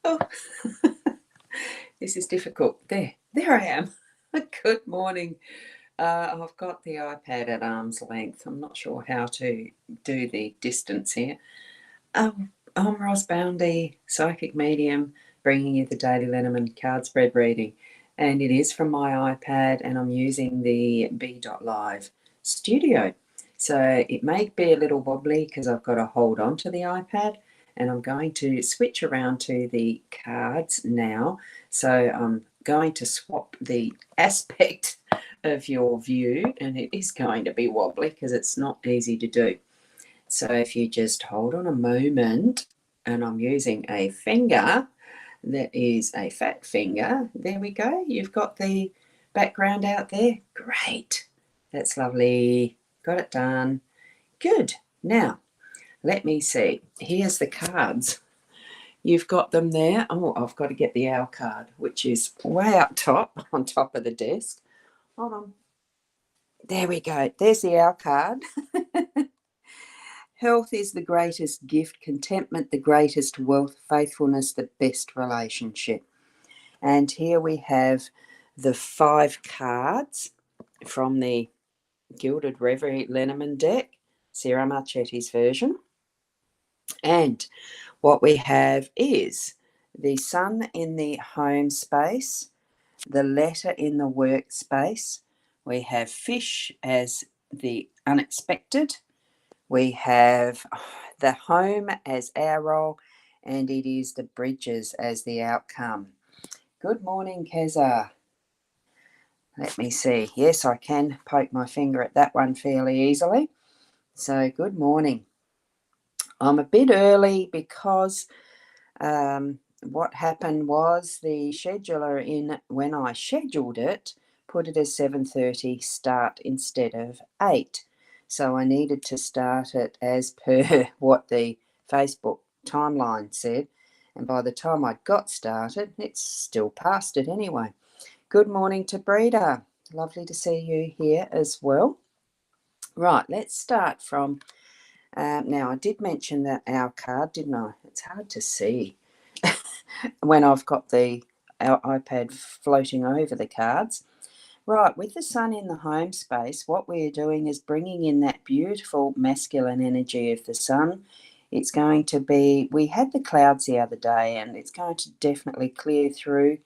Oh, this is difficult. There I am. Good morning. I've got the iPad at arm's length. I'm not sure how to do the distance here. I'm Ros Boundy Psychic Medium, bringing you the daily Lenormand card spread reading. And it is from my iPad, and I'm using the B.Live studio. So it may be a little wobbly because I've got to hold on to the iPad, and I'm going to switch around to the cards now. So I'm going to swap the aspect of your view, and it is going to be wobbly because it's not easy to do. So if you just hold on a moment, and I'm using a finger that is a fat finger. There we go. You've got the background out there. Great. That's lovely. Got it done. Good. Now, let me see. Here's the cards. You've got them there. Oh, I've got to get the owl card, which is way up top, on top of the desk. Hold on. There we go. There's the owl card. Health is the greatest gift, contentment the greatest wealth, faithfulness the best relationship. And here we have the 5 cards from the Gilded Reverie Lenormand deck, Sarah Marchetti's version. And what we have is the sun in the home space, the letter in the workspace. We have fish as the unexpected. We have the home as our role, and it is the bridges as the outcome. Good morning, Keza. Let me see. Yes, I can poke my finger at that one fairly easily. So good morning. I'm a bit early because what happened was the scheduler when I scheduled it, put it as 7:30 start instead of 8. So I needed to start it as per what the Facebook timeline said. And by the time I got started, it's still past it anyway. Good morning to Breeder. Lovely to see you here as well. Right, let's start from, now I did mention that our card, didn't I? It's hard to see when I've got the iPad floating over the cards. Right, with the sun in the home space, what we're doing is bringing in that beautiful masculine energy of the sun. It's going to be, we had the clouds the other day, and it's going to definitely clear through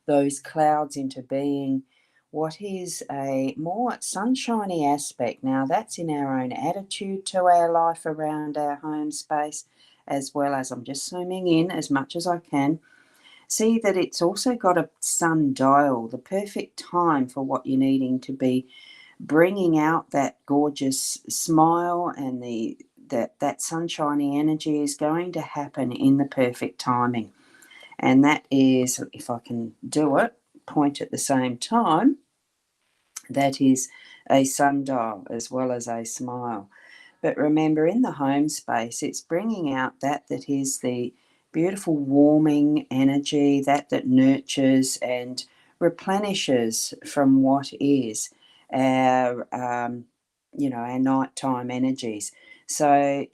those clouds into being what is a more sunshiny aspect. Now, that's in our own attitude to our life around our home space, as well as, I'm just zooming in as much as I can. See that it's also got a sun dial, the perfect time for what you're needing to be bringing out. That gorgeous smile and that sunshiny energy is going to happen in the perfect timing. And that is, if I can do it, point at the same time, that is a sundial as well as a smile. But remember, in the home space, it's bringing out that is the beautiful warming energy, that nurtures and replenishes from what is our, our nighttime energies. So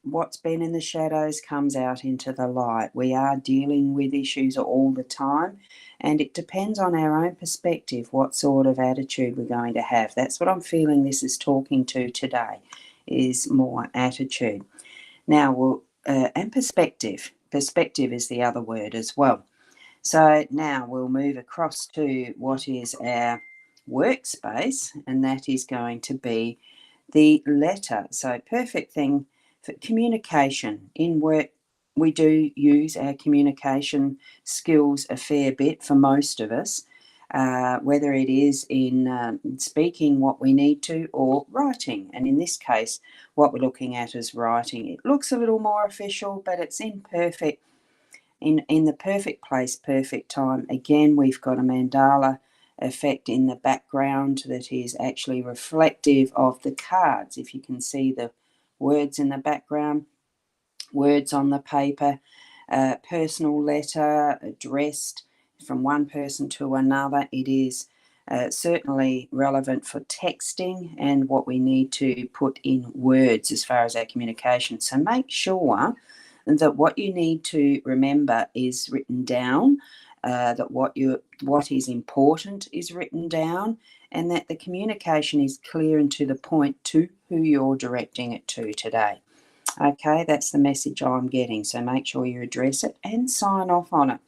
what's been in the shadows comes out into the light. We are dealing with issues all the time, and it depends on our own perspective what sort of attitude we're going to have. That's what I'm feeling this is talking to today, is more attitude. Now, and perspective. Perspective is the other word as well. So now we'll move across to what is our workspace, and that is going to be the letter. So perfect thing for communication. In work, we do use our communication skills a fair bit for most of us, whether it is in speaking what we need to or writing. And in this case, what we're looking at is writing. It looks a little more official, but it's in the perfect place, perfect time. Again, we've got a mandala effect in the background that is actually reflective of the cards. If you can see the words in the background, words on the paper, personal letter addressed from one person to another. It is certainly relevant for texting and what we need to put in words as far as our communication. So make sure And that what you need to remember is written down, that what is important is written down, and that the communication is clear and to the point to who you're directing it to today. Okay, that's the message I'm getting. So make sure you address it and sign off on it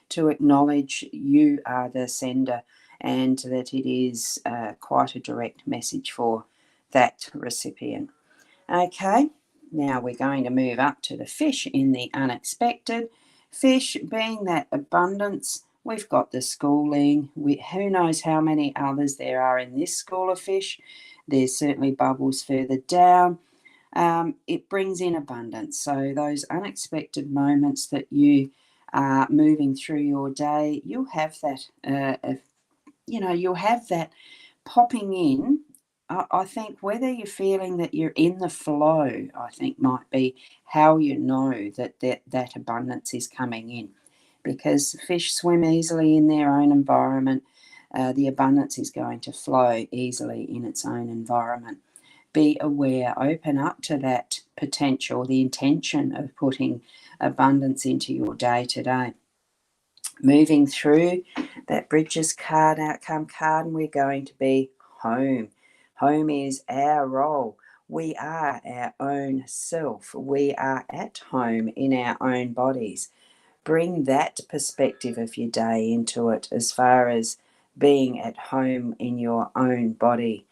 to acknowledge you are the sender and that it is quite a direct message for that recipient. Okay, now we're going to move up to the fish in the unexpected. Fish being that abundance, we've got the schooling. Who knows how many others there are in this school of fish. There's certainly bubbles further down. It brings in abundance. So those unexpected moments that you are moving through your day, you'll have that, you'll have that popping in. I think whether you're feeling that you're in the flow, I think might be how you know that abundance is coming in. Because fish swim easily in their own environment, the abundance is going to flow easily in its own environment. Be aware, open up to that potential, the intention of putting abundance into your day today. Moving through that Bridges card, outcome card, and we're going to be home. Home is our role. We are our own self. We are at home in our own bodies. Bring that perspective of your day into it as far as being at home in your own body.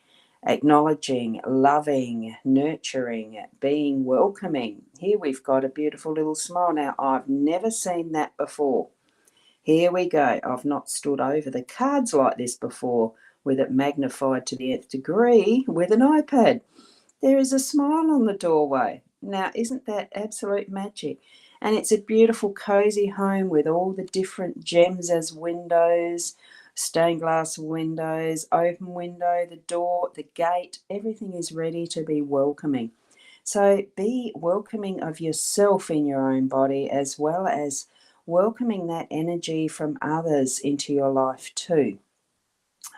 Acknowledging, loving, nurturing, being welcoming. Here we've got a beautiful little smile. Now, I've never seen that before. Here we go. I've not stood over the cards like this before with it magnified to the nth degree with an iPad. There is a smile on the doorway. Now, isn't that absolute magic? And it's a beautiful, cozy home with all the different gems as windows, stained glass windows, open window, the door, the gate. Everything is ready to be welcoming. So be welcoming of yourself in your own body as well as welcoming that energy from others into your life too.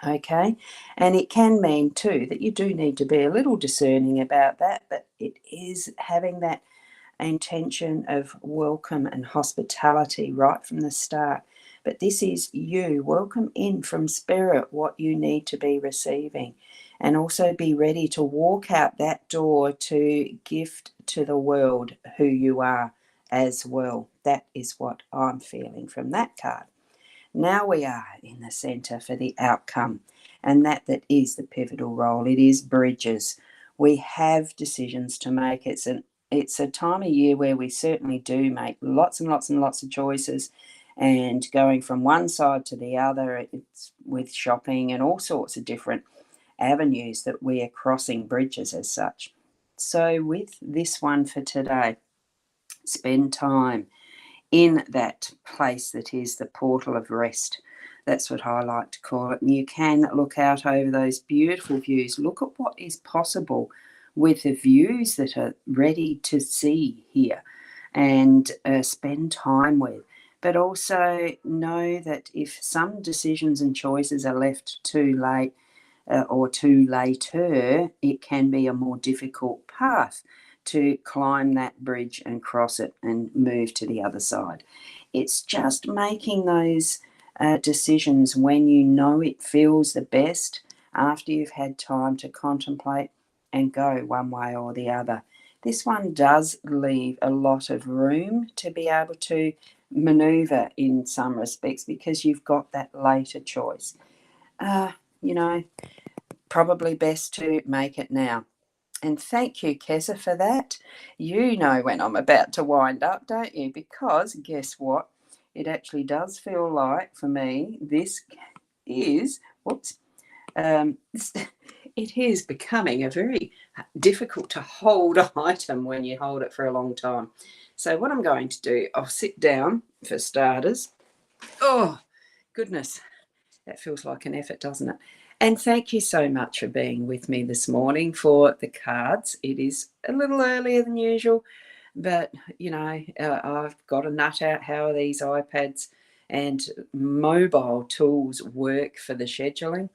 Okay, and it can mean too that you do need to be a little discerning about that, but it is having that intention of welcome and hospitality right from the start. But this is you, welcome in from spirit what you need to be receiving, and also be ready to walk out that door to gift to the world who you are as well. That is what I'm feeling from that card. Now we are in the center for the outcome, and that is the pivotal role. It is bridges. We have decisions to make. It's a time of year where we certainly do make lots and lots and lots of choices, and going from one side to the other, it's with shopping and all sorts of different avenues that we are crossing bridges as such. So with this one for today, spend time in that place that is the portal of rest. That's what I like to call it. And you can look out over those beautiful views. Look at what is possible with the views that are ready to see here and spend time with. But also know that if some decisions and choices are left too late or too later, it can be a more difficult path to climb that bridge and cross it and move to the other side. It's just making those decisions when you know it feels the best after you've had time to contemplate and go one way or the other. This one does leave a lot of room to be able to maneuver in some respects because you've got that later choice. Probably best to make it now. And thank you, Kessa, for that. You know when I'm about to wind up, don't you? Because guess what? It actually does feel like, for me, this is, it is becoming a very difficult to hold item when you hold it for a long time. So what I'm going to do, I'll sit down for starters. Oh, goodness. That feels like an effort, doesn't it? And thank you so much for being with me this morning for the cards. It is a little earlier than usual, but, I've got to nut out how these iPads and mobile tools work for the scheduling.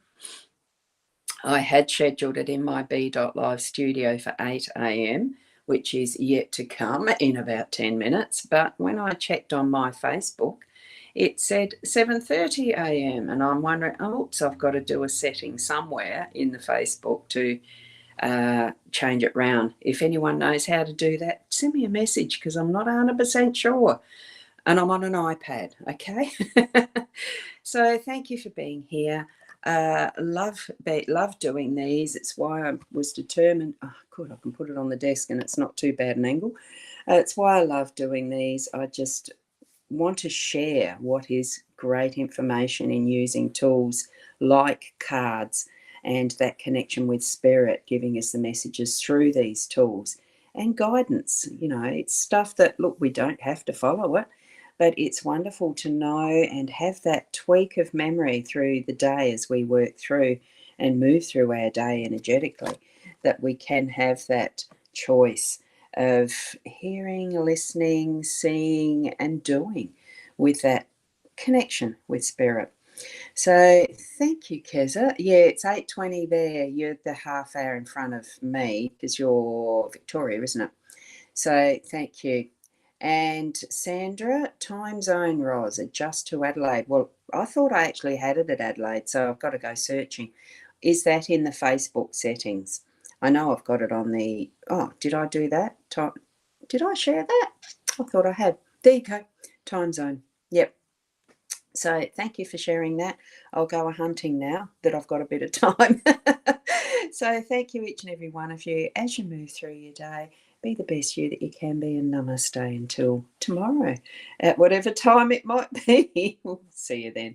I had scheduled it in my B.Live studio for 8 a.m. which is yet to come in about 10 minutes. But when I checked on my Facebook, it said 7:30 a.m. and I'm wondering, oops, I've got to do a setting somewhere in the Facebook to change it round. If anyone knows how to do that, send me a message, because I'm not 100% sure. And I'm on an iPad, okay? So thank you for being here. Love doing these. It's why I was determined. Oh, good, I can put it on the desk and it's not too bad an angle. It's why I love doing these. I just want to share what is great information in using tools like cards and that connection with spirit, giving us the messages through these tools, and guidance. You know, it's stuff that, look, we don't have to follow it, but it's wonderful to know and have that tweak of memory through the day as we work through and move through our day energetically, that we can have that choice of hearing, listening, seeing, and doing with that connection with spirit. So thank you, Keza. Yeah, it's 8:20 there. You're the half hour in front of me because you're Victoria, isn't it? So thank you. And Sandra, time zone, Ros, adjust to Adelaide. Well, I thought I actually had it at Adelaide, so I've got to go searching. Is that in the Facebook settings? I know I've got it on the... Oh, did I do that? Did I share that? I thought I had. There you go. Time zone. Yep. So thank you for sharing that. I'll go hunting now that I've got a bit of time. So thank you, each and every one of you. As you move through your day, be the best you that you can be, and namaste until tomorrow at whatever time it might be. We'll see you then.